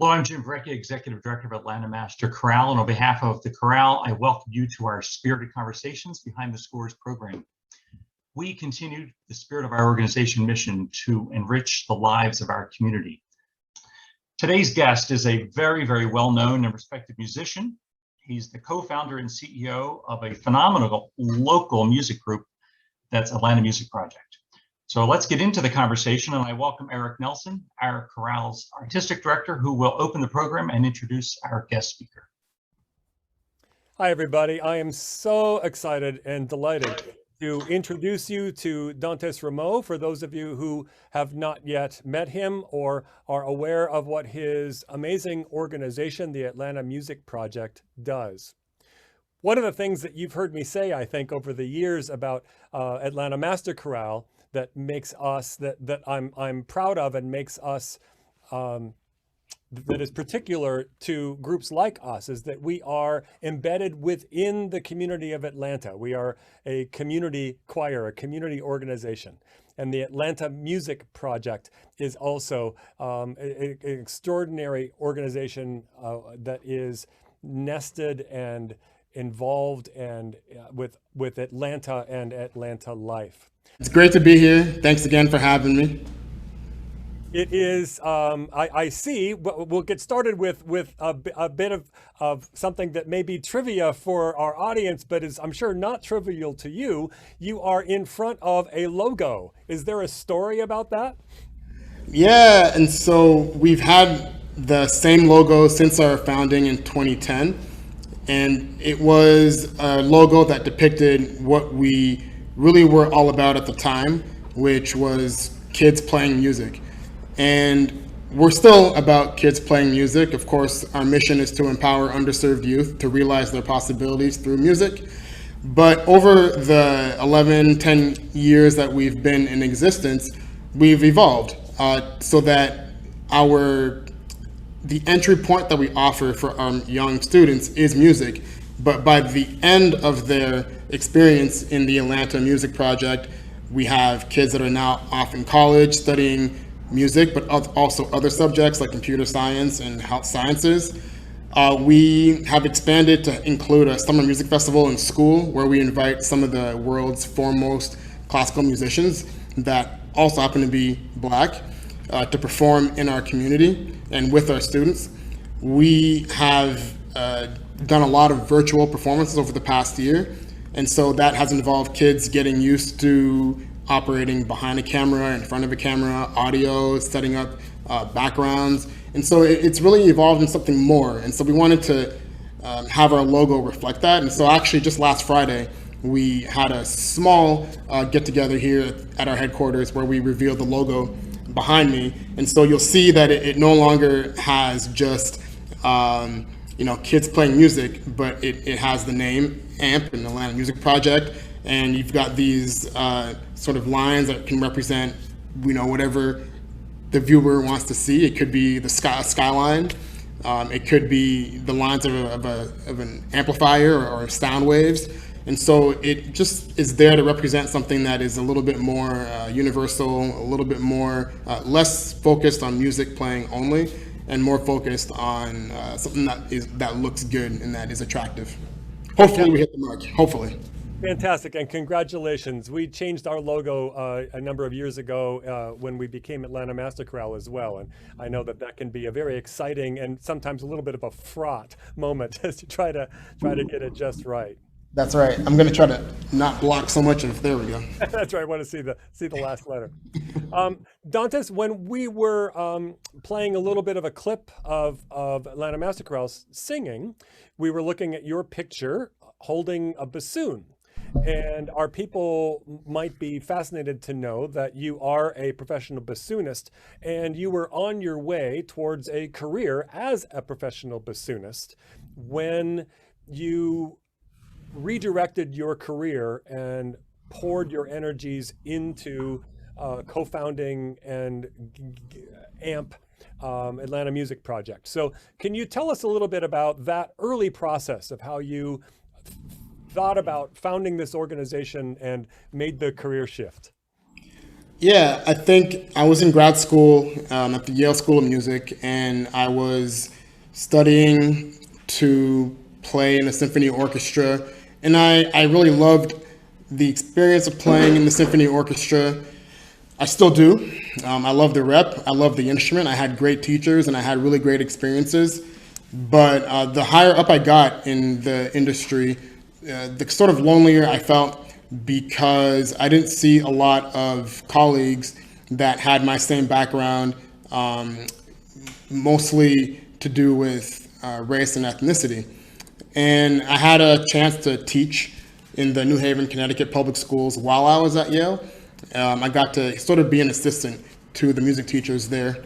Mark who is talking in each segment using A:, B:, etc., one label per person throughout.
A: Hello, I'm Jim Vrecchia, Executive Director of Atlanta Master Chorale, and on behalf of the Chorale, I welcome you to our Spirited Conversations Behind the Scores program. We continue the spirit of our organization mission to enrich the lives of our community. Today's guest is a very, very well-known and respected musician. He's the co-founder and CEO of a phenomenal local music group that's Atlanta Music Project. So let's get into the conversation, and I welcome Eric Nelson, our Chorale's Artistic Director, who will open the program and introduce our guest speaker.
B: Hi, everybody. I am so excited and delighted to introduce you to Dantes Rameau. For those of you who have not yet met him or are aware of what his amazing organization, the Atlanta Music Project, does. One of the things that you've heard me say, I think, over the years about Atlanta Master Chorale that makes us, that I'm proud of and makes us, that is particular to groups like us, is that we are embedded within the community of Atlanta. We are a community choir, a community organization. And the Atlanta Music Project is also an extraordinary organization that is nested and involved and with Atlanta and Atlanta life.
C: It's great to be here. Thanks again for having me.
B: It is, I see, we'll get started with a bit of something that may be trivia for our audience, but is, I'm sure, not trivial to you. You are in front of a logo. Is there a story about that?
C: Yeah, and so we've had the same logo since our founding in 2010. And it was a logo that depicted what we really were all about at the time, which was kids playing music. And we're still about kids playing music. Of course, our mission is to empower underserved youth to realize their possibilities through music. But over the 10 years that we've been in existence, we've evolved so that the entry point that we offer for our young students is music. But by the end of their experience in the Atlanta Music Project, we have kids that are now off in college studying music, but also other subjects like computer science and health sciences. We have expanded to include a summer music festival in school where we invite some of the world's foremost classical musicians that also happen to be Black to perform in our community and with our students. We have done a lot of virtual performances over the past year, and so that has involved kids getting used to operating behind a camera, in front of a camera, audio, setting up backgrounds, and so it's really evolved into something more. And so we wanted to have our logo reflect that. And so actually just last Friday, we had a small get-together here at our headquarters where we revealed the logo behind me. And so you'll see that it no longer has just kids playing music, but it has the name AMP and Atlanta Music Project, and you've got these sort of lines that can represent whatever the viewer wants to see. It could be the skyline, it could be the lines of an amplifier or sound waves. And so it just is there to represent something that is a little bit more universal, a little bit more less focused on music playing only, and more focused on something that looks good and that is attractive. Hopefully we hit the mark, hopefully.
B: Fantastic, and congratulations. We changed our logo a number of years ago when we became Atlanta Master Chorale as well, and I know that can be a very exciting and sometimes a little bit of a fraught moment as you try to get it just right.
C: That's right. I'm going to try to not block so much of. There we go.
B: That's right. I want to see the last letter. Dantes, when we were playing a little bit of a clip of Atlanta Master Chorale singing, we were looking at your picture holding a bassoon. And our people might be fascinated to know that you are a professional bassoonist, and you were on your way towards a career as a professional bassoonist when you redirected your career and poured your energies into co-founding and AMP, Atlanta Music Project. So can you tell us a little bit about that early process of how you thought about founding this organization and made the career shift?
C: Yeah, I think I was in grad school at the Yale School of Music, and I was studying to play in a symphony orchestra. And I really loved the experience of playing in the symphony orchestra. I still do. I love the rep. I love the instrument. I had great teachers and I had really great experiences. But the higher up I got in the industry, the sort of lonelier I felt, because I didn't see a lot of colleagues that had my same background, mostly to do with race and ethnicity. And I had a chance to teach in the New Haven, Connecticut public schools while I was at Yale. I got to sort of be an assistant to the music teachers there.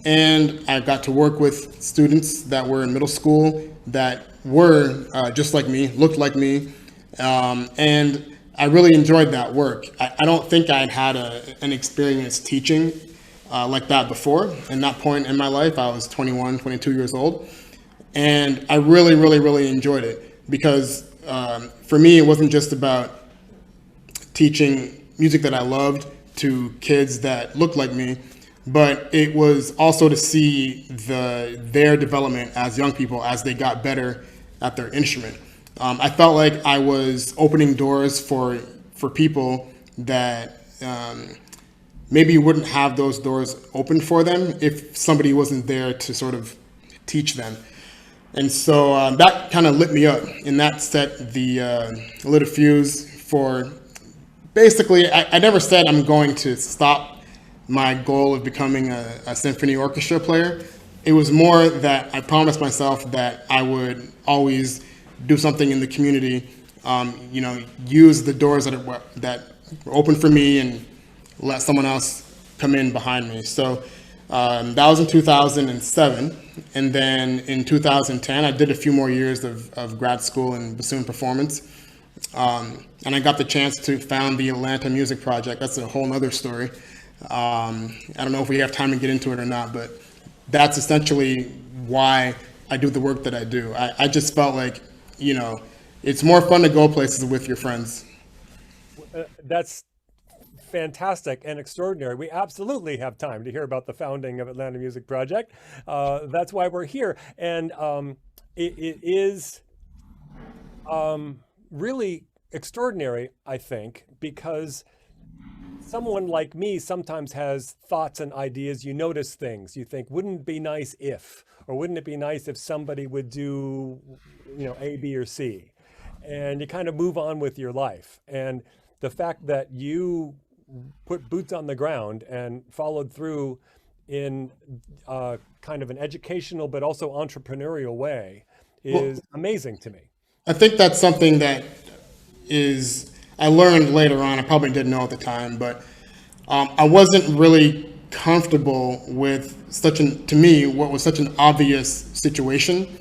C: And I got to work with students that were in middle school that were just like me, looked like me. And I really enjoyed that work. I don't think I'd had an experience teaching like that before. In that point in my life, I was 21, 22 years old. And I really, really, really enjoyed it because for me, it wasn't just about teaching music that I loved to kids that looked like me, but it was also to see their development as young people as they got better at their instrument. I felt like I was opening doors for people that maybe wouldn't have those doors open for them if somebody wasn't there to sort of teach them. And so that kind of lit me up, and that set the lit a fuse for basically, I never said I'm going to stop my goal of becoming a symphony orchestra player. It was more that I promised myself that I would always do something in the community, use the doors that were open for me and let someone else come in behind me. So that was in 2007. And then in 2010, I did a few more years of grad school in bassoon performance. And I got the chance to found the Atlanta Music Project. That's a whole nother story. I don't know if we have time to get into it or not, but that's essentially why I do the work that I do. I just felt like, it's more fun to go places with your friends.
B: That's fantastic and extraordinary. We absolutely have time to hear about the founding of Atlanta Music Project. That's why we're here. And it is really extraordinary, I think, because someone like me sometimes has thoughts and ideas. You notice things. You think, wouldn't it be nice if, or wouldn't it be nice if somebody would do, A, B, or C? And you kind of move on with your life. And the fact that you put boots on the ground and followed through in kind of an educational but also entrepreneurial way is amazing to me.
C: I think that's something that I learned later on. I probably didn't know at the time, but I wasn't really comfortable with to me, what was such an obvious situation,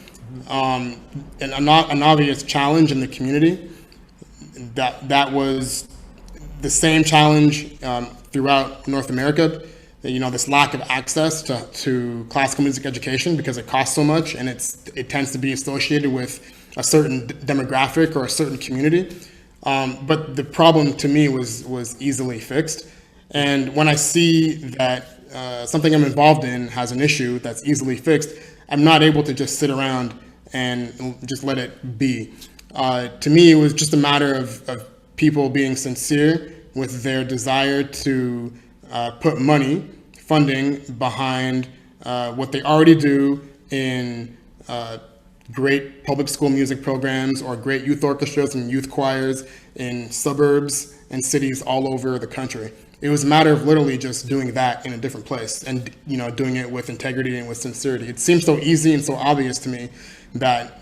C: and an obvious challenge in the community. That was the same challenge throughout North America. This lack of access to classical music education because it costs so much, and it tends to be associated with a certain demographic or a certain community. But the problem to me was easily fixed. And when I see that something I'm involved in has an issue that's easily fixed, I'm not able to just sit around and just let it be. To me, it was just a matter of people being sincere with their desire to put funding behind what they already do in great public school music programs or great youth orchestras and youth choirs in suburbs and cities all over the country. It was a matter of literally just doing that in a different place and doing it with integrity and with sincerity. It seems so easy and so obvious to me that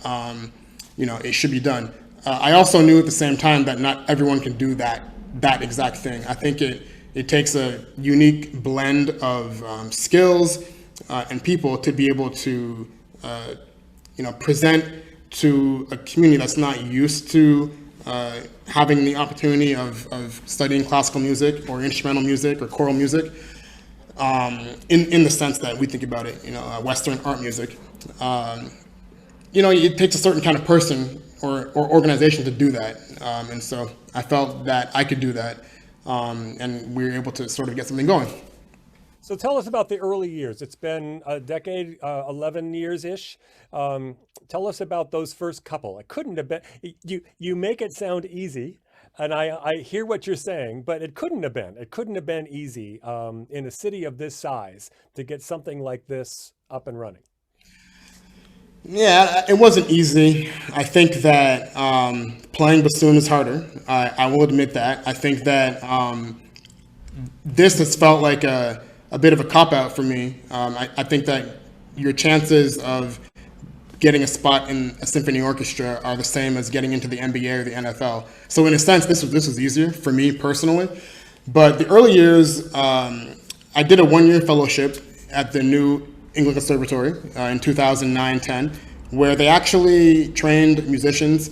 C: it should be done. I also knew at the same time that not everyone can do that exact thing. I think it takes a unique blend of skills and people to be able to present to a community that's not used to having the opportunity of studying classical music or instrumental music or choral music, in the sense that we think about it, Western art music. It takes a certain kind of person or organization to do that. And so I felt that I could do that. and we were able to sort of get something going.
B: So tell us about the early years. It's been a decade, 11 years-ish. Tell us about those first couple. It couldn't have been, you make it sound easy, and I hear what you're saying, but it couldn't have been. It couldn't have been easy in a city of this size to get something like this up and running.
C: Yeah, it wasn't easy. I think that playing bassoon is harder. I will admit that. I think that this has felt like a bit of a cop-out for me. I think that your chances of getting a spot in a symphony orchestra are the same as getting into the NBA or the NFL. So in a sense, this was easier for me personally. But the early years, I did a one-year fellowship at the New England Conservatory in 2009-10, where they actually trained musicians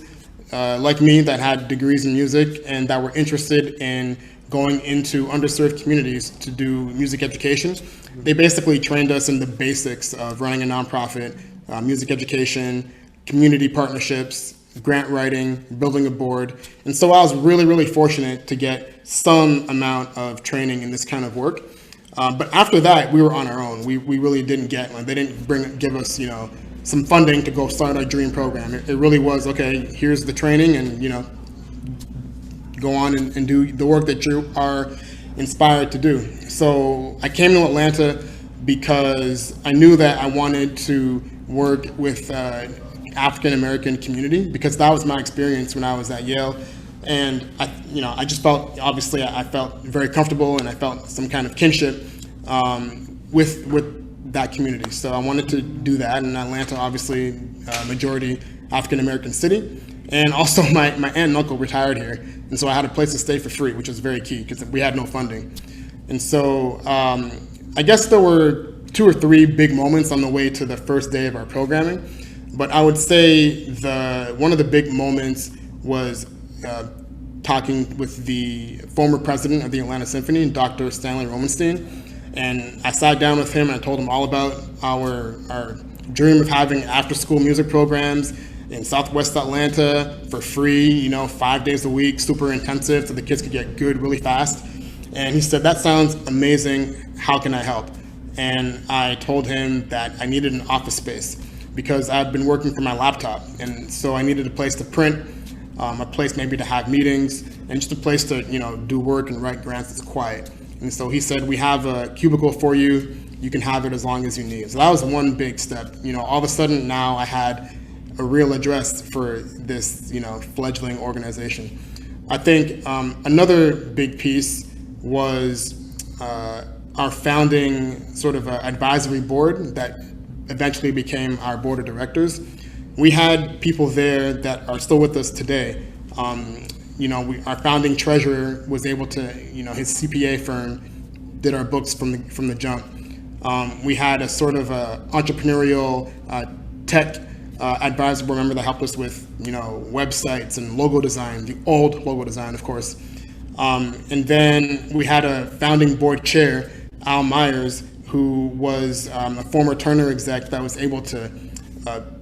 C: like me that had degrees in music and that were interested in going into underserved communities to do music education. They basically trained us in the basics of running a nonprofit, music education, community partnerships, grant writing, building a board. And so I was really, really fortunate to get some amount of training in this kind of work. But after that, we were on our own. We really didn't get, they didn't give us, some funding to go start our dream program. It really was, okay, here's the training and, go on and do the work that you are inspired to do. So I came to Atlanta because I knew that I wanted to work with African-American community, because that was my experience when I was at Yale. And I just felt, obviously I felt very comfortable and I felt some kind of kinship with that community. So I wanted to do that, and Atlanta, obviously, majority African-American city. And also my aunt and uncle retired here, and so I had a place to stay for free, which was very key because we had no funding. And so I guess there were 2 or 3 big moments on the way to the first day of our programming, but I would say one of the big moments was talking with the former president of the Atlanta Symphony, Dr. Stanley Romanstein. And I sat down with him and I told him all about our dream of having after-school music programs in Southwest Atlanta for free, 5 days a week, super intensive, so the kids could get good really fast. And he said, that sounds amazing, how can I help? And I told him that I needed an office space because I've been working from my laptop. And so I needed a place to print, a place maybe to have meetings, and just a place to, do work and write grants that's quiet. And so he said, we have a cubicle for you. You can have it as long as you need. So that was one big step. All of a sudden now I had a real address for this, fledgling organization. I think another big piece was our founding sort of advisory board that eventually became our board of directors. We had people there that are still with us today. Our founding treasurer was able to, his CPA firm did our books from the jump. We had a sort of entrepreneurial tech advisory board member that helped us with, websites and logo design, the old logo design, of course. And then we had a founding board chair, Al Myers, who was a former Turner exec that was able to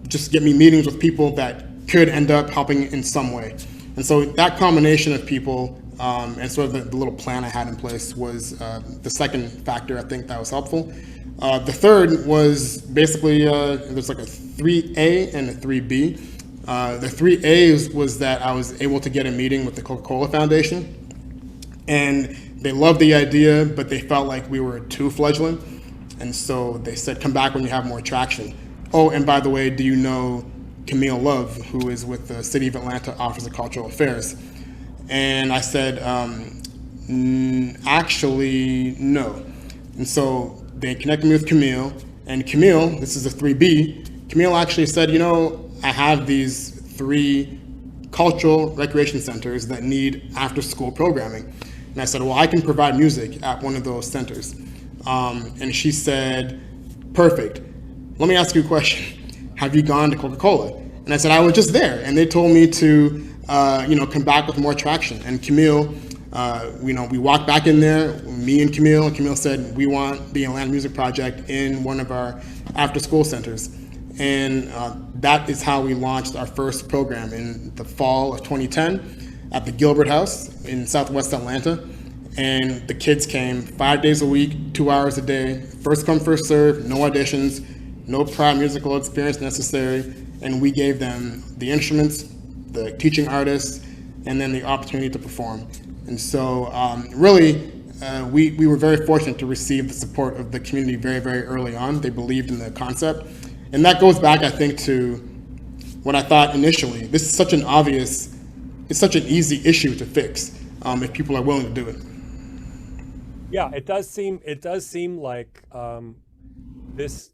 C: just get me meetings with people that could end up helping in some way. And so that combination of people and sort of the little plan I had in place was the second factor I think that was helpful. The third was basically, there's like a 3A and a 3B. The 3A was that I was able to get a meeting with the Coca-Cola Foundation. And they loved the idea, but they felt like we were too fledgling. And so they said, come back when you have more traction. Oh, and by the way, do you know Camille Love, who is with the City of Atlanta Office of Cultural Affairs? And I said, actually, no. And so they connected me with Camille, and Camille, this is a 3B, Camille actually said, I have these 3 cultural recreation centers that need after-school programming. And I said, well, I can provide music at one of those centers. And she said, perfect. Let me ask you a question. Have you gone to Coca-Cola? And I said, I was just there. And they told me to, come back with more traction. And Camille, we walked back in there, me and Camille said, we want the Atlanta Music Project in one of our after-school centers. And that is how we launched our first program in the fall of 2010 at the Gilbert House in Southwest Atlanta. and the kids came 5 days a week, 2 hours a day, first come, first serve, no auditions, no prior musical experience necessary, and we gave them the instruments, the teaching artists, and then the opportunity to perform. And so we were very fortunate to receive the support of the community very, very early on. They believed in the concept. And that goes back, I think, to what I thought initially. This is such an obvious, it's such an easy issue to fix if people are willing to do it.
B: Yeah, it does seem like this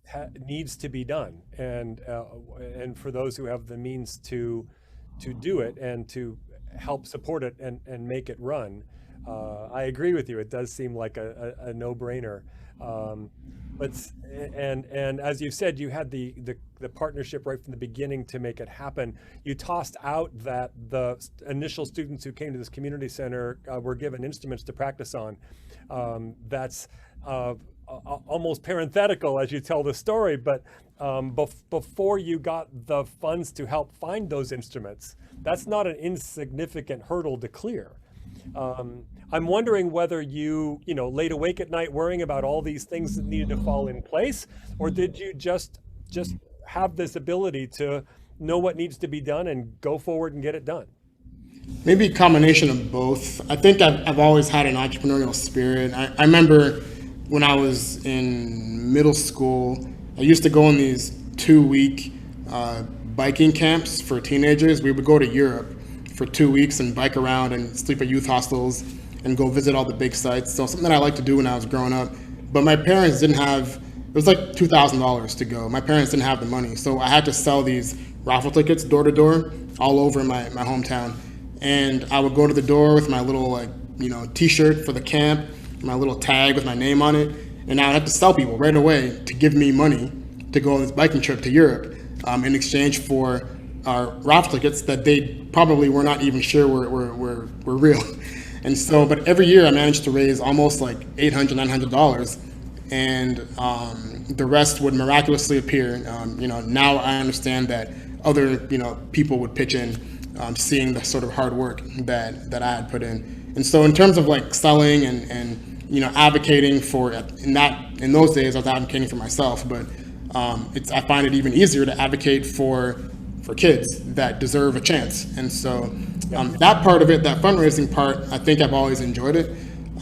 B: needs to be done, and for those who have the means to do it and to help support it and make it run, I agree with you. It does seem like a no-brainer. But as you said, you had the partnership right from the beginning to make it happen. You tossed out that the initial students who came to this community center were given instruments to practice on. That's almost parenthetical as you tell the story, but before you got the funds to help find those instruments, that's not an insignificant hurdle to clear. I'm wondering whether you laid awake at night worrying about all these things that needed to fall in place, or did you just have this ability to know what needs to be done and go forward and get it done?
C: Maybe a combination of both. I think I've always had an entrepreneurial spirit. I remember when I was in middle school, I used to go on these 2-week biking camps for teenagers. We would go to Europe for 2 weeks and bike around and sleep at youth hostels and go visit all the big sites. So something that I liked to do when I was growing up. But my parents didn't have, it was like $2,000 to go. My parents didn't have the money. So I had to sell these raffle tickets door to door all over my hometown. And I would go to the door with my little t-shirt for the camp, my little tag with my name on it. And I would have to sell people right away to give me money to go on this biking trip to Europe in exchange for our raffle tickets that they probably were not even sure were real. And so, but every year I managed to raise almost like $800, $900, and the rest would miraculously appear. Now I understand that other people would pitch in, seeing the sort of hard work that I had put in. And so in terms of like selling and advocating for, in those days I was advocating for myself, but I find it even easier to advocate for kids that deserve a chance. And so that part of it, that fundraising part, I think I've always enjoyed it.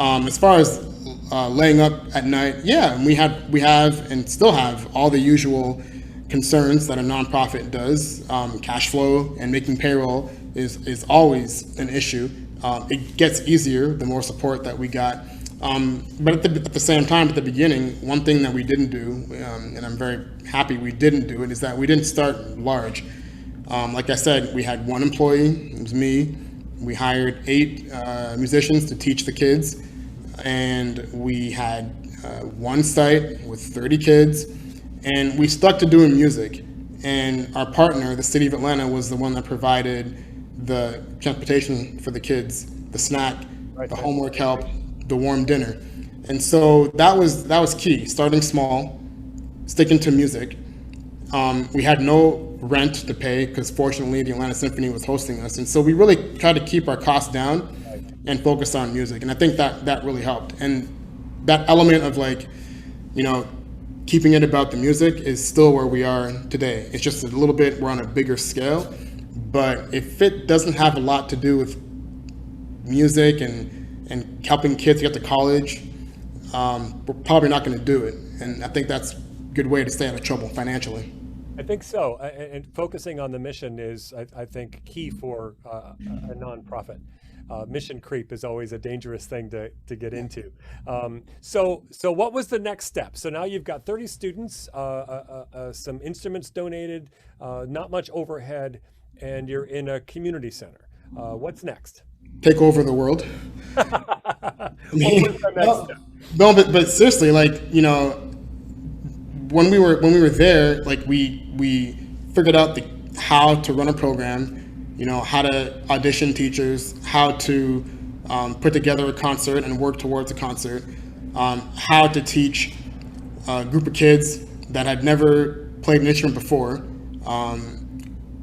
C: As far as laying up at night, yeah, we have and still have all the usual concerns that a nonprofit does. Cash flow and making payroll is always an issue. It gets easier the more support that we got. But at the same time, at the beginning, one thing that we didn't do, and I'm very happy we didn't do it, is that we didn't start large. Like I said, we had one employee, it was me. We hired 8 musicians to teach the kids, and we had one site with 30 kids, and we stuck to doing music. And our partner, the City of Atlanta, was the one that provided the transportation for the kids, the snack, the homework help, the warm dinner. And so that was key, starting small, sticking to music. We had no rent to pay because fortunately the Atlanta Symphony was hosting us. And so we really tried to keep our costs down and focus on music. And I think that really helped. And that element of keeping it about the music is still where we are today. It's just a little bit, we're on a bigger scale. But if it doesn't have a lot to do with music and helping kids get to college, we're probably not going to do it. And I think that's a good way to stay out of trouble financially.
B: I think so. And focusing on the mission is, I think, key for a nonprofit. Mission creep is always a dangerous thing to get into. So what was the next step? So now you've got 30 students, some instruments donated, not much overhead, and you're in a community center. What's next?
C: Take over the world.
B: What was the next step?
C: No, but seriously, when we were there, we figured out how to run a program, how to audition teachers, how to put together a concert and work towards a concert, how to teach a group of kids that had never played an instrument before,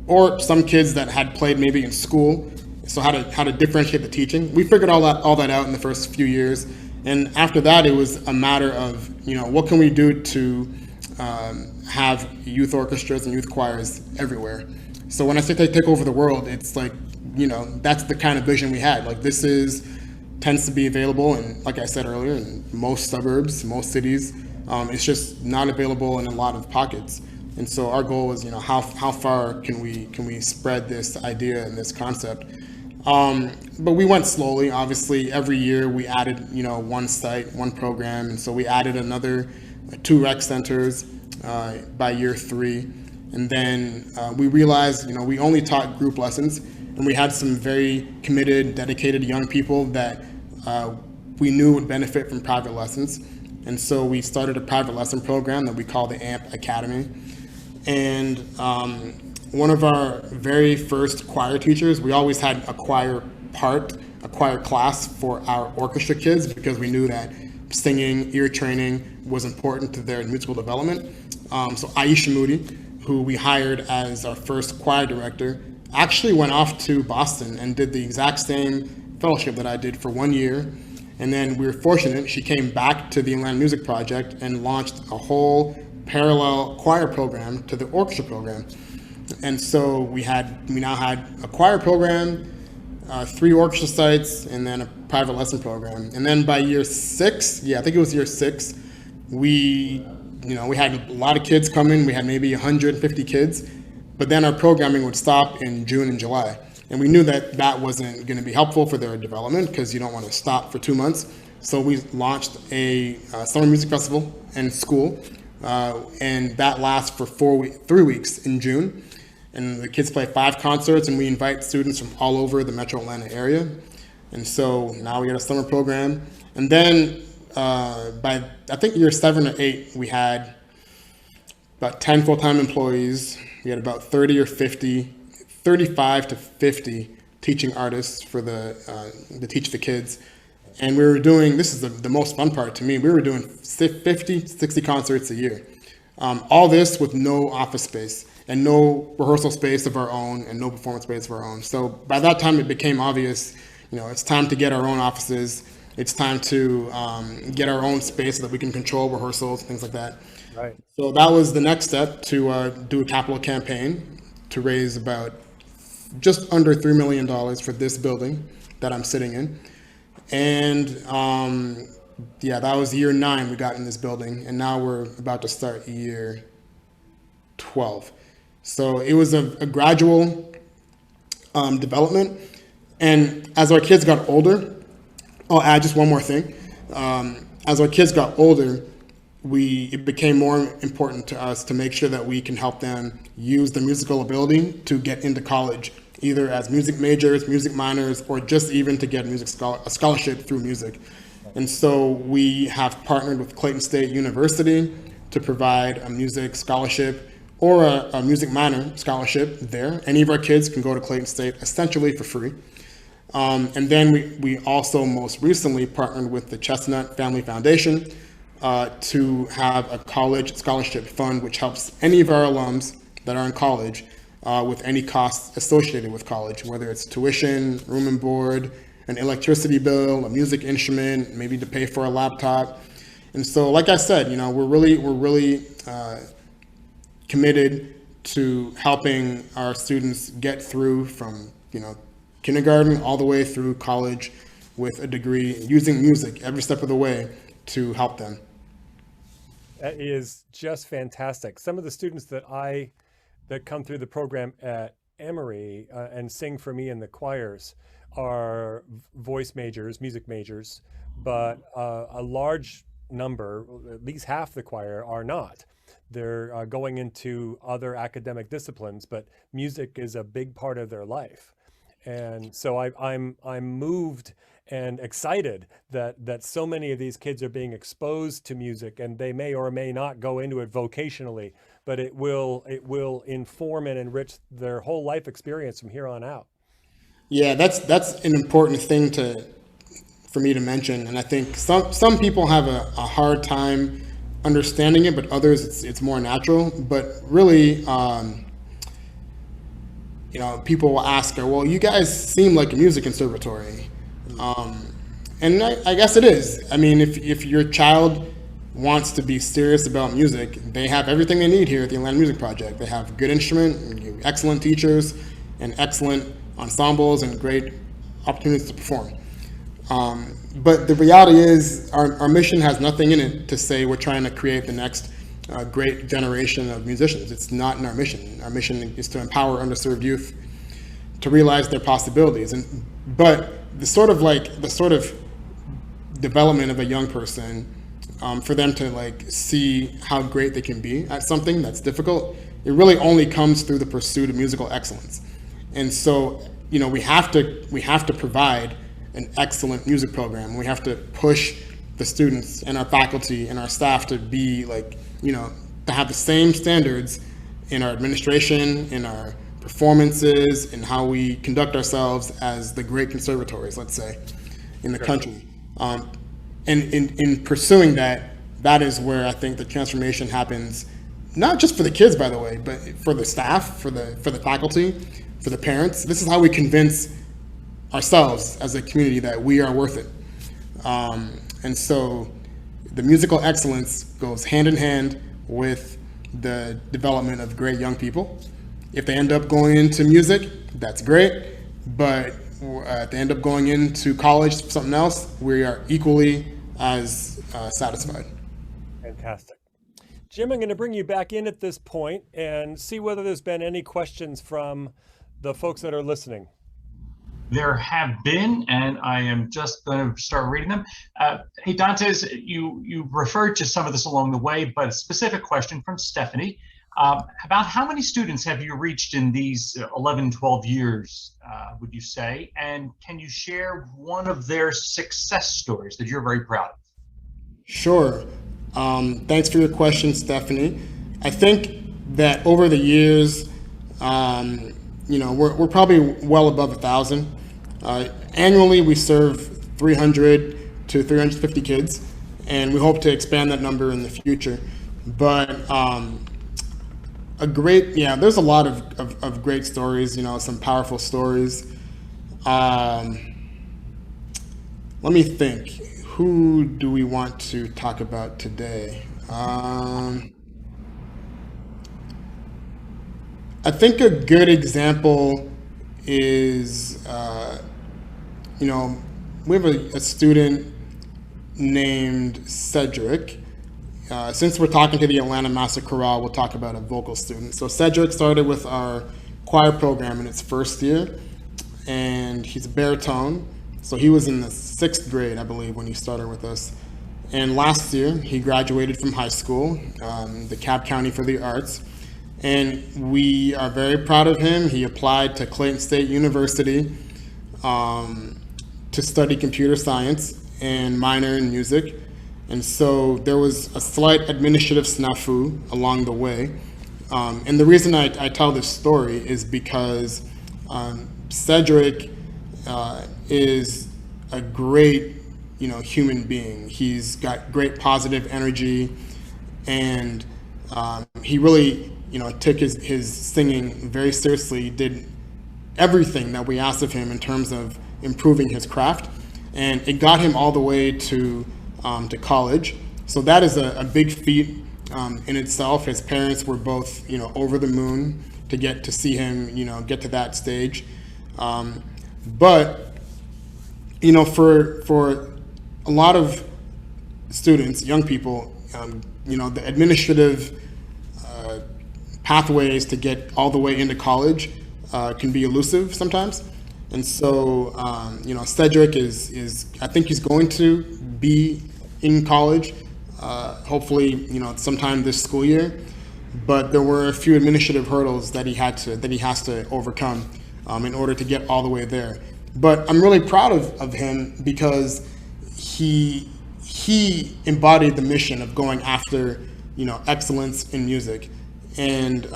C: or some kids that had played maybe in school So how to differentiate the teaching. We figured all that out in the first few years, and after that, it was a matter of, what can we do to have youth orchestras and youth choirs everywhere. So when I say take over the world, it's like, that's the kind of vision we had. Like, tends to be available, and like I said earlier, in most suburbs, most cities. It's just not available in a lot of pockets. And so our goal was, how far can we spread this idea and this concept? But we went slowly. Obviously, every year we added, one site, one program, and so we added another 2 rec centers by year 3. And then we realized, we only taught group lessons, and we had some very committed, dedicated young people that we knew would benefit from private lessons. And so we started a private lesson program that we call the AMP Academy. And one of our very first choir teachers, we always had a choir class for our orchestra kids, because we knew that singing, ear training was important to their musical development. So Aisha Moody, who we hired as our first choir director, actually went off to Boston and did the exact same fellowship that I did for 1 year. And then we were fortunate, she came back to the Atlanta Music Project and launched a whole parallel choir program to the orchestra program. And so we now had a choir program, 3 orchestra sites, and then a private lesson program. And then by year 6, I think it was year 6, we had a lot of kids come in. We had maybe 150 kids, but then our programming would stop in June and July. And we knew that wasn't going to be helpful for their development, because you don't want to stop for 2 months. So we launched a summer music festival and school, and that lasts for 3 weeks in June. And the kids play 5 concerts, and we invite students from all over the metro Atlanta area. And so now we got a summer program. And then by, I think, year 7 or 8, we had about 10 full-time employees. We had about 35 to 50 teaching artists to teach the kids. And we were doing, this is the most fun part to me, we were doing 50, 60 concerts a year. All this with no office space and no rehearsal space of our own and no performance space of our own. So by that time it became obvious, it's time to get our own offices. It's time to get our own space so that we can control rehearsals, things like that.
B: Right.
C: So that was the next step, to do a capital campaign to raise about just under $3 million for this building that I'm sitting in. And that was year 9 we got in this building, and now we're about to start year 12. So it was a gradual development. And as our kids got older, I'll add just one more thing. As our kids got older, it became more important to us to make sure that we can help them use their musical ability to get into college, either as music majors, music minors, or just even to get a scholarship through music. And so we have partnered with Clayton State University to provide a music scholarship or a music minor scholarship there. Any of our kids can go to Clayton State essentially for free. And then we also most recently partnered with the Chestnut Family Foundation to have a college scholarship fund, which helps any of our alums that are in college with any costs associated with college, whether it's tuition, room and board, an electricity bill, a music instrument, maybe to pay for a laptop. And so, like I said, we're really committed to helping our students get through from, kindergarten all the way through college with a degree, using music every step of the way to help them.
B: That is just fantastic. Some of the students that come through the program at Emory and sing for me in the choirs are voice majors, music majors, but a large number, at least half the choir, are not. They're going into other academic disciplines, but music is a big part of their life. And so I'm moved and excited that so many of these kids are being exposed to music, and they may or may not go into it vocationally, but it will inform and enrich their whole life experience from here on out.
C: Yeah, that's an important thing for me to mention, and I think some people have a hard time understanding it, but others it's more natural. But really, people will ask her, well, you guys seem like a music conservatory. And I guess it is. I mean, if your child wants to be serious about music, they have everything they need here at the Atlanta Music Project. They have good instrument, excellent teachers, and excellent ensembles, and great opportunities to perform. But the reality is our mission has nothing in it to say we're trying to create the next great generation of musicians. It's not in our mission. Our mission is to empower underserved youth to realize their possibilities. But the sort of development of a young person, for them to see how great they can be at something that's difficult, it really only comes through the pursuit of musical excellence. And so, we have to provide an excellent music program. We have to push the students and our faculty and our staff to be to have the same standards in our administration, in our performances, in how we conduct ourselves as the great conservatories, let's say, in the country. And in pursuing that is where I think the transformation happens, not just for the kids, by the way, but for the staff, for the faculty, for the parents. This is how we convince ourselves as a community that we are worth it. And so the musical excellence goes hand in hand with the development of great young people. If they end up going into music, that's great, but if they end up going into college for something else, we are equally as satisfied.
B: Fantastic. Jim, I'm going to bring you back in at this point and see whether there's been any questions from the folks that are listening.
A: There have been, and I am just going to start reading them. Hey, Dantes, you referred to some of this along the way, but a specific question from Stephanie. About how many students have you reached in these 11, 12 years, would you say? And can you share one of their success stories that you're very proud of?
C: Sure. Thanks for your question, Stephanie. I think that over the years, we're probably well above 1,000. Annually, we serve 300 to 350 kids, and we hope to expand that number in the future. But there's a lot of great stories, some powerful stories. Let me think. Who do we want to talk about today? I think a good example is, we have a student named Cedric. Since we're talking to the Atlanta Master Chorale, we'll talk about a vocal student. So Cedric started with our choir program in its first year, and he's a baritone. So he was in the 6th grade, I believe, when he started with us. And last year, he graduated from high school, the Cobb County for the Arts. And we are very proud of him. He applied to Clayton State University to study computer science and minor in music. And so there was a slight administrative snafu along the way. And the reason I tell this story is because Cedric is a great, human being. He's got great positive energy, and he really, took his singing very seriously. He did everything that we asked of him in terms of improving his craft, and it got him all the way to college. So that is a big feat in itself. His parents were both, over the moon to get to see him, get to that stage. But for a lot of students, young people, the administrative pathways to get all the way into college can be elusive sometimes. And so, Cedric is I think he's going to be in college, hopefully, sometime this school year. But there were a few administrative hurdles that he has to overcome in order to get all the way there. But I'm really proud of him because he embodied the mission of going after, excellence in music. And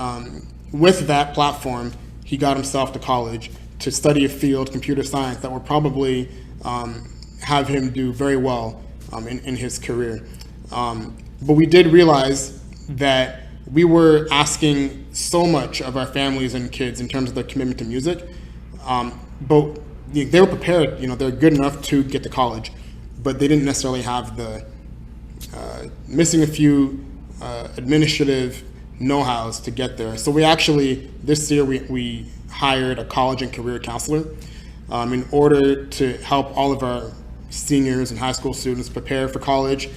C: with that platform, he got himself to college to study a field, computer science, that will probably have him do very well in his career. But we did realize that we were asking so much of our families and kids in terms of their commitment to music. But they were prepared, they're good enough to get to college, but they didn't necessarily have the missing a few administrative know-hows to get there. So we actually, this year, we hired a college and career counselor in order to help all of our seniors and high school students prepare for college,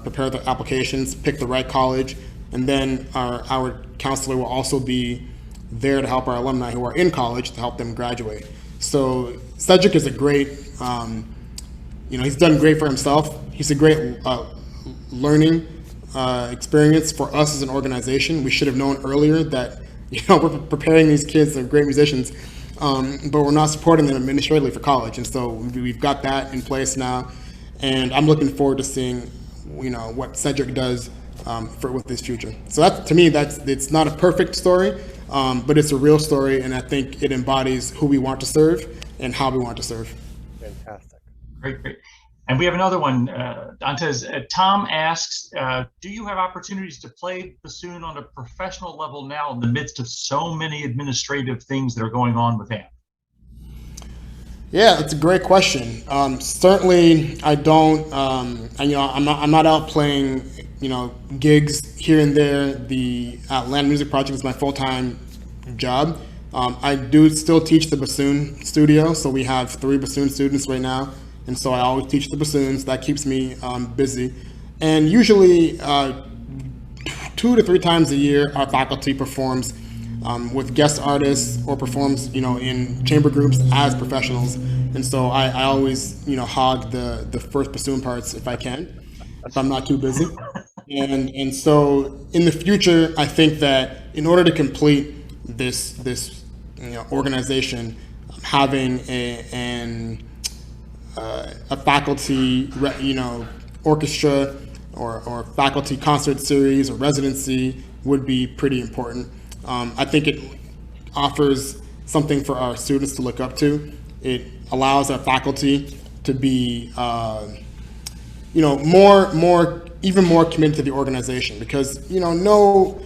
C: prepare their applications, pick the right college, and then our counselor will also be there to help our alumni who are in college to help them graduate. So Cedric is a great, he's done great for himself. He's a great learning experience for us as an organization. We should have known earlier that we're preparing these kids, they're great musicians, but we're not supporting them administratively for college. And so we've got that in place now, and I'm looking forward to seeing what Cedric does with his future. So that, to me, it's not a perfect story, but it's a real story, and I think it embodies who we want to serve and how we want to serve.
B: Fantastic.
A: Great. And we have another one, Dantes. Tom asks, do you have opportunities to play bassoon on a professional level now in the midst of so many administrative things that are going on with AMP?
C: Yeah, that's a great question. Certainly, I don't. I'm not out playing, gigs here and there. The Atlanta Music Project is my full-time job. I do still teach the bassoon studio, so we have 3 bassoon students right now, and so I always teach the bassoons. That keeps me busy, and usually 2 to 3 times a year, our faculty performs with guest artists or performs, in chamber groups as professionals. And so I always, hog the first bassoon parts if I can, if I'm not too busy. And so in the future, I think that in order to complete this organization, having a faculty, orchestra or faculty concert series or residency would be pretty important. I think it offers something for our students to look up to. It allows our faculty to be, even more committed to the organization, because no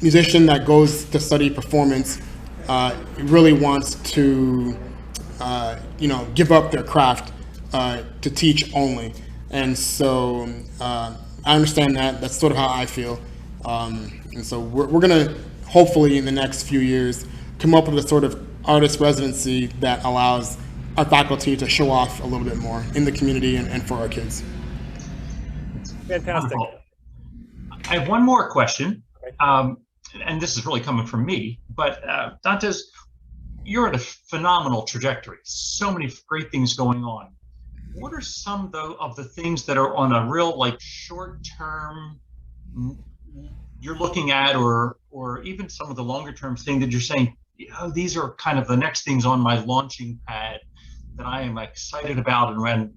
C: musician that goes to study performance really wants to, give up their craft to teach only. And so I understand that. That's sort of how I feel. And so we're going to hopefully in the next few years come up with a sort of artist residency that allows our faculty to show off a little bit more in the community and for our kids.
B: Fantastic.
A: I have one more question, and this is really coming from me, but Dantes, you're at a phenomenal trajectory. So many great things going on. What are some of the things that are on a real short-term you're looking at, or even some of the longer-term things that you're saying, these are kind of the next things on my launching pad that I am excited about, and when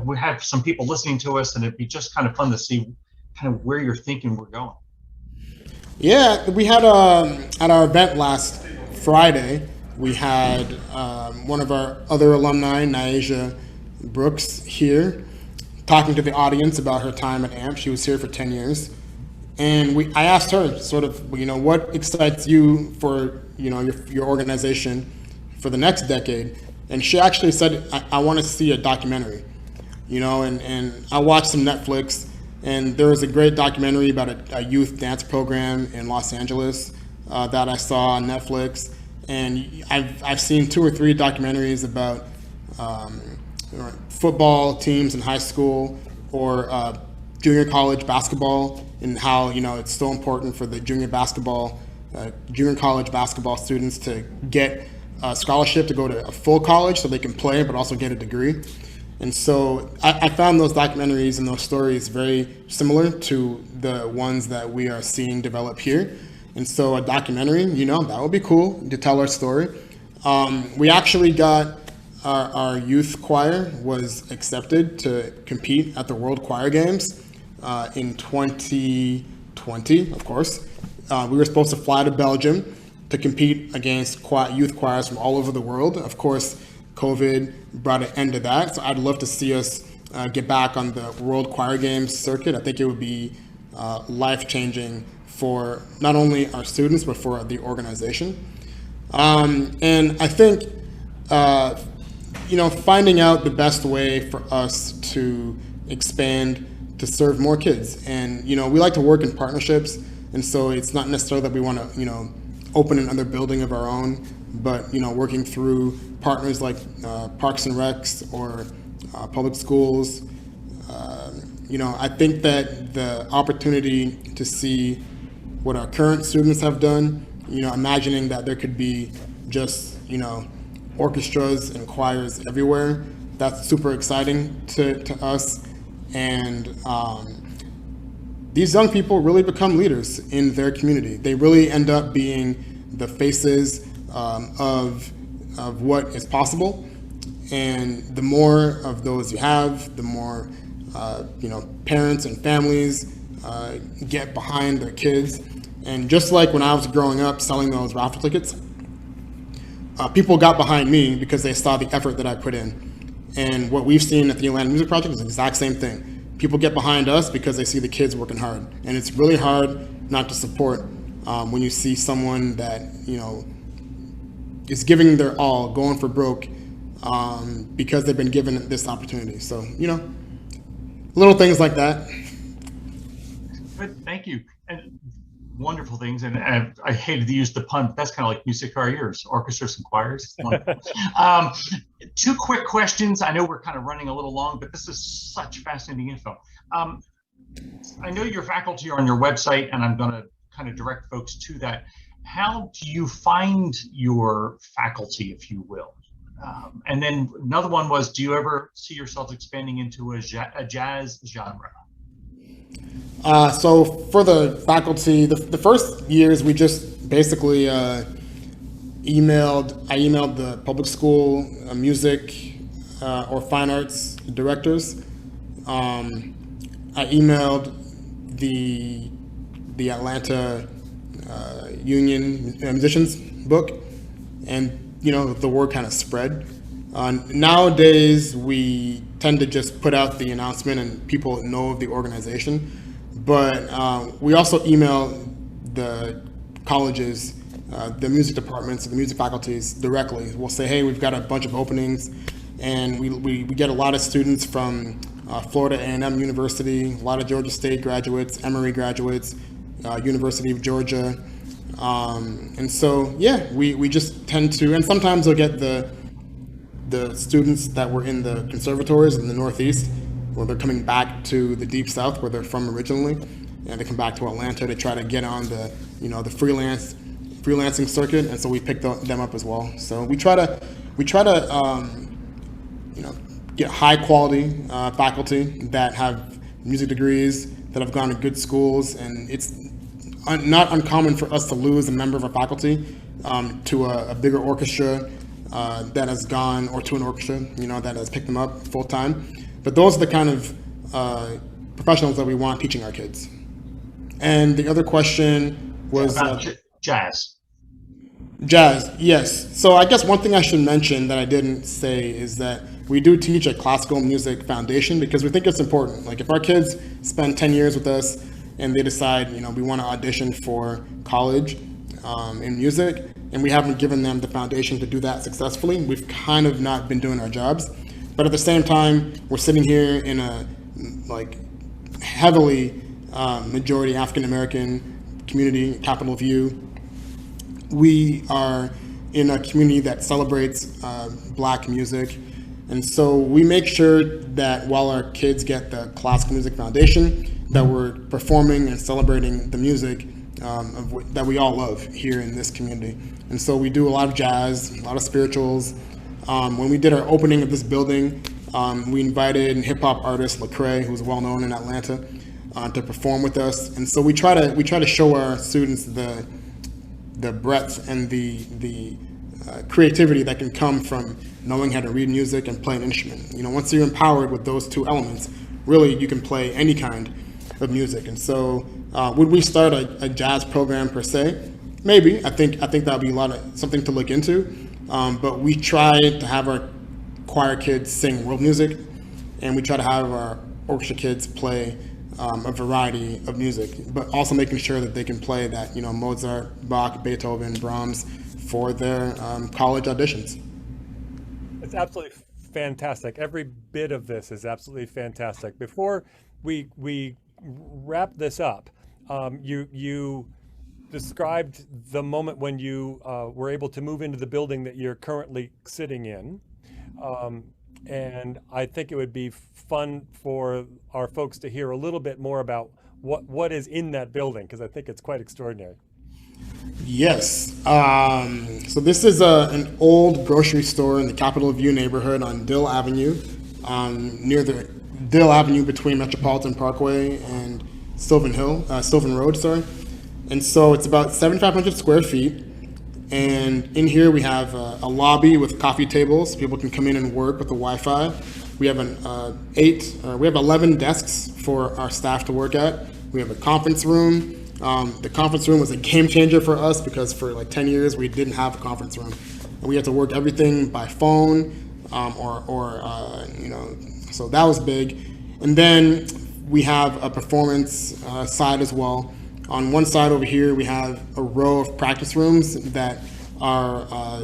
A: we have some people listening to us, and it'd be just kind of fun to see kind of where you're thinking we're going.
C: Yeah, we had at our event last Friday, we had one of our other alumni, Nyasia Brooks, here talking to the audience about her time at AMP. She was here for 10 years. And I asked her sort of, what excites you for, your organization for the next decade? And she actually said, I want to see a documentary, and I watched some Netflix, and there was a great documentary about a youth dance program in Los Angeles that I saw on Netflix. And I've seen 2 or 3 documentaries about football teams in high school or junior college basketball, and how it's so important for the junior college basketball students to get a scholarship to go to a full college so they can play but also get a degree. And so I found those documentaries and those stories very similar to the ones that we are seeing develop here. And so a documentary, that would be cool to tell our story. We actually got our youth choir was accepted to compete at the World Choir Games in 2020, of course. We were supposed to fly to Belgium to compete against youth choirs from all over the world. Of course, COVID brought an end to that. So I'd love to see us get back on the World Choir Games circuit. I think it would be life-changing for not only our students, but for the organization. And I think, finding out the best way for us to expand to serve more kids. And, we like to work in partnerships. And so it's not necessarily that we want to, open another building of our own, but, working through partners like Parks and Recs or public schools. I think that the opportunity to see what our current students have done, imagining that there could be just, orchestras and choirs everywhere, that's super exciting to us. And these young people really become leaders in their community. They really end up being the faces of what is possible. And the more of those you have, the more parents and families get behind their kids. And just like when I was growing up selling those raffle tickets, people got behind me because they saw the effort that I put in. And what we've seen at the Atlanta Music Project is the exact same thing. People get behind us because they see the kids working hard. And it's really hard not to support when you see someone that, is giving their all, going for broke, because they've been given this opportunity. So, little things like that.
A: Good, thank you. And wonderful things. And I hated to use the pun, but that's kind of like music to our ears, orchestras and choirs. Two quick questions. I know we're kind of running a little long, but this is such fascinating info. I know your faculty are on your website, and I'm going to kind of direct folks to that. How do you find your faculty, if you will? And then another one was, do you ever see yourselves expanding into a jazz genre?
C: So for the faculty, the first years, we just basically I emailed the public school music or fine arts directors. I emailed the Atlanta Union musicians book, and the word kind of spread. Nowadays, we tend to just put out the announcement and people know of the organization. But we also email the colleges, the music departments, the music faculties directly. We'll say, hey, we've got a bunch of openings, and we get a lot of students from Florida A&M University, a lot of Georgia State graduates, Emory graduates, University of Georgia. And so, yeah, we just tend to, and sometimes they'll get the students that were in the conservatories in the Northeast, where they're coming back to the Deep South, where they're from originally, and they come back to Atlanta to try to get on the, the freelancing circuit, and so we pick them up as well. So we try to get high quality faculty that have music degrees, that have gone to good schools, and it's not uncommon for us to lose a member of our faculty to a bigger orchestra that has gone, or to an orchestra, that has picked them up full time. But those are the kind of professionals that we want teaching our kids. And the other question was
A: about jazz.
C: Jazz, yes. So I guess one thing I should mention that I didn't say is that we do teach a classical music foundation, because we think it's important. Like if our kids spend 10 years with us and they decide, we want to audition for college in music, and we haven't given them the foundation to do that successfully, we've kind of not been doing our jobs. But at the same time, we're sitting here in a heavily majority African American community, Capitol View. We are in a community that celebrates Black music, and so we make sure that while our kids get the classical music foundation, that we're performing and celebrating the music that we all love here in this community. And so we do a lot of jazz, a lot of spirituals. When we did our opening of this building, we invited hip hop artist Lecrae, who's well known in Atlanta, to perform with us. And so we try to show our students the breadth and the creativity that can come from knowing how to read music and play an instrument. Once you're empowered with those two elements, really you can play any kind of music. And so, would we start a jazz program per se? Maybe. I think that would be something to look into. But we try to have our choir kids sing world music, and we try to have our orchestra kids play a variety of music, but also making sure that they can play that, Mozart, Bach, Beethoven, Brahms for their college auditions.
B: It's absolutely fantastic. Every bit of this is absolutely fantastic. Before we wrap this up, you described the moment when you were able to move into the building that you're currently sitting in. And I think it would be fun for our folks to hear a little bit more about what is in that building, because I think it's quite extraordinary.
C: Yes. So this is an old grocery store in the Capitol View neighborhood on Dill Avenue, near the Dill Avenue between Metropolitan Parkway and Sylvan Road, sorry. And so it's about 7,500 square feet. And in here we have a lobby with coffee tables. People can come in and work with the Wi-Fi. We have 11 desks for our staff to work at. We have a conference room. The conference room was a game changer for us because for like 10 years we didn't have a conference room. And we had to work everything by phone, so that was big. And then we have a performance side as well. On one side over here, we have a row of practice rooms that are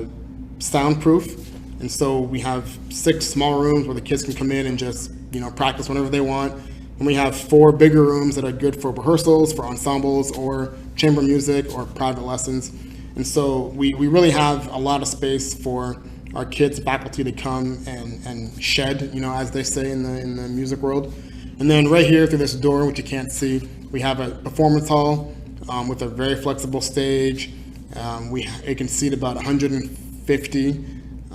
C: soundproof. And so we have 6 small rooms where the kids can come in and just, practice whenever they want. And we have 4 bigger rooms that are good for rehearsals, for ensembles, or chamber music, or private lessons. And so we really have a lot of space for our kids and faculty to come and shed, as they say in the music world. And then right here through this door, which you can't see, we have a performance hall with a very flexible stage. It can seat about 150,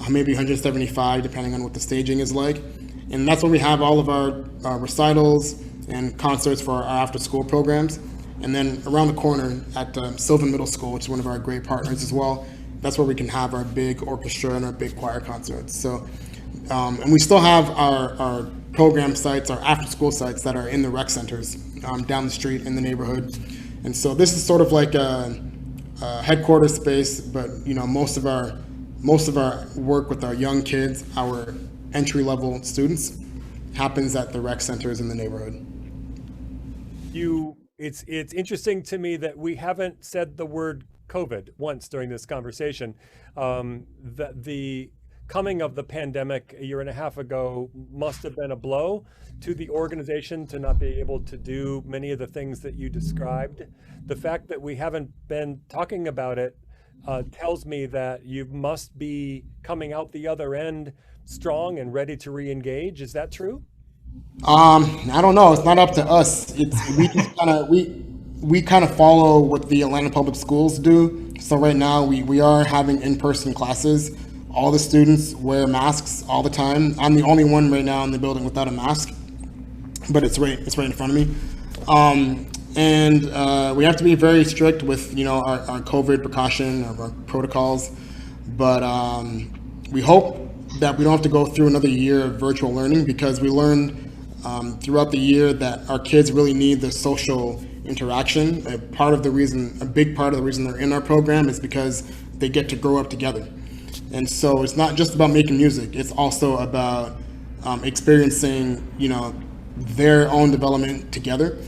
C: maybe 175, depending on what the staging is like. And that's where we have all of our recitals and concerts for our after-school programs. And then around the corner at Sylvan Middle School, which is one of our great partners as well, that's where we can have our big orchestra and our big choir concerts. So, and we still have our program sites, our after-school sites that are in the rec centers down the street in the neighborhood. And so this is sort of like a headquarters space, but most of our work with our young kids, our entry-level students, happens at the rec centers in the neighborhood.
B: It's interesting to me that we haven't said the word COVID once during this conversation. That the coming of the pandemic a year and a half ago must have been a blow to the organization to not be able to do many of the things that you described. The fact that we haven't been talking about it tells me that you must be coming out the other end strong and ready to re-engage. Is that true?
C: I don't know. It's not up to us. We kind of follow what the Atlanta Public Schools do. So right now we are having in-person classes. All the students wear masks all the time. I'm the only one right now in the building without a mask, but it's right in front of me. And we have to be very strict with our COVID precaution, our protocols. But we hope that we don't have to go through another year of virtual learning, because we learned throughout the year that our kids really need the social interaction. A big part of the reason they're in our program is because they get to grow up together. And so it's not just about making music, it's also about experiencing, their own development together.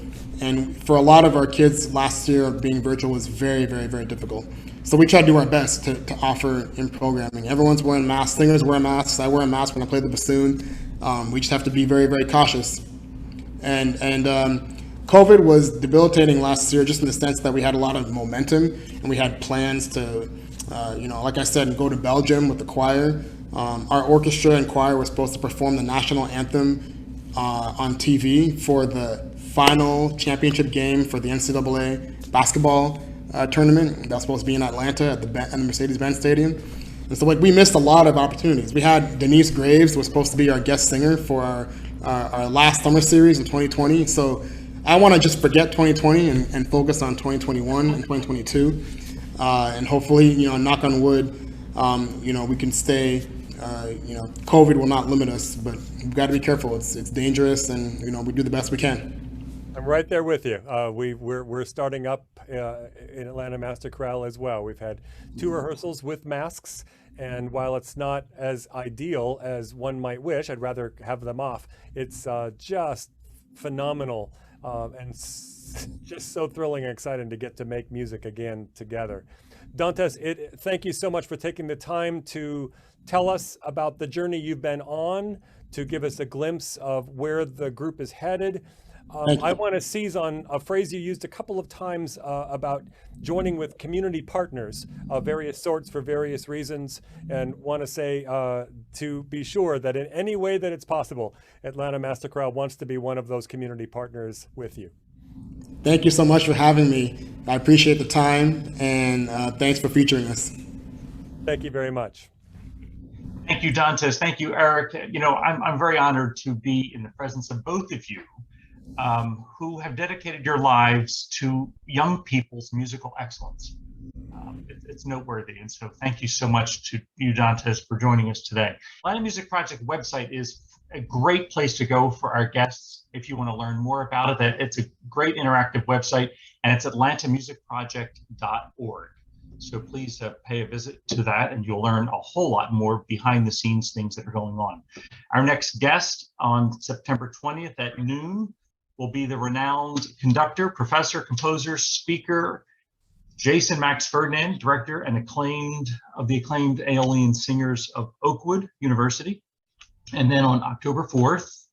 C: And for a lot of our kids, last year being virtual was very, very, very difficult. So we try to do our best to offer in programming. Everyone's wearing masks, singers wear masks, I wear a mask when I play the bassoon. We just have to be very, very cautious. And COVID was debilitating last year, just in the sense that we had a lot of momentum and we had plans to, like I said, go to Belgium with the choir. Our orchestra and choir was supposed to perform the national anthem on TV for the final championship game for the NCAA basketball tournament. That was supposed to be in Atlanta at the Mercedes-Benz Stadium. And so we missed a lot of opportunities. We had Denise Graves was supposed to be our guest singer for our last summer series in 2020. So I want to just forget 2020 and focus on 2021 and 2022. And hopefully, knock on wood, we can stay, COVID will not limit us, but we've got to be careful. It's dangerous, and, we do the best we can.
B: I'm right there with you. We're starting up in Atlanta Master Chorale as well. We've had 2 rehearsals with masks, and while it's not as ideal as one might wish, I'd rather have them off. It's just phenomenal just so thrilling and exciting to get to make music again together. Dantes, thank you so much for taking the time to tell us about the journey you've been on, to give us a glimpse of where the group is headed. I want to seize on a phrase you used a couple of times about joining with community partners of various sorts for various reasons, and want to say to be sure that in any way that it's possible, Atlanta Master Chorale wants to be one of those community partners with you.
C: Thank you so much for having me. I appreciate the time, and thanks for featuring us.
B: Thank you very much.
A: Thank you, Dantes. Thank you, Eric. You know, I'm very honored to be in the presence of both of you who have dedicated your lives to young people's musical excellence. It's noteworthy. And so thank you so much to you, Dantes, for joining us today. Atlanta Music Project website is a great place to go for our guests if you want to learn more about it. It's a great interactive website, and it's atlantamusicproject.org. So please pay a visit to that, and you'll learn a whole lot more behind the scenes things that are going on. Our next guest on September 20th at noon will be the renowned conductor, professor, composer, speaker, Jason Max Ferdinand, director and acclaimed Aeolian Singers of Oakwood University. And then on October 4th,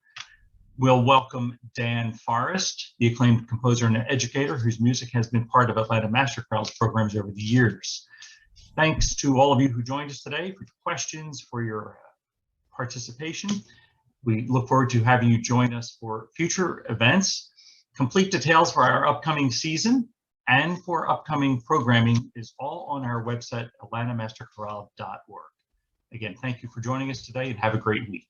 A: we'll welcome Dan Forrest, the acclaimed composer and educator whose music has been part of Atlanta Master Chorale's programs over the years. Thanks to all of you who joined us today for your questions, for your participation. We look forward to having you join us for future events. Complete details for our upcoming season and for upcoming programming is all on our website, atlantamasterchorale.org. Again, thank you for joining us today, and have a great week.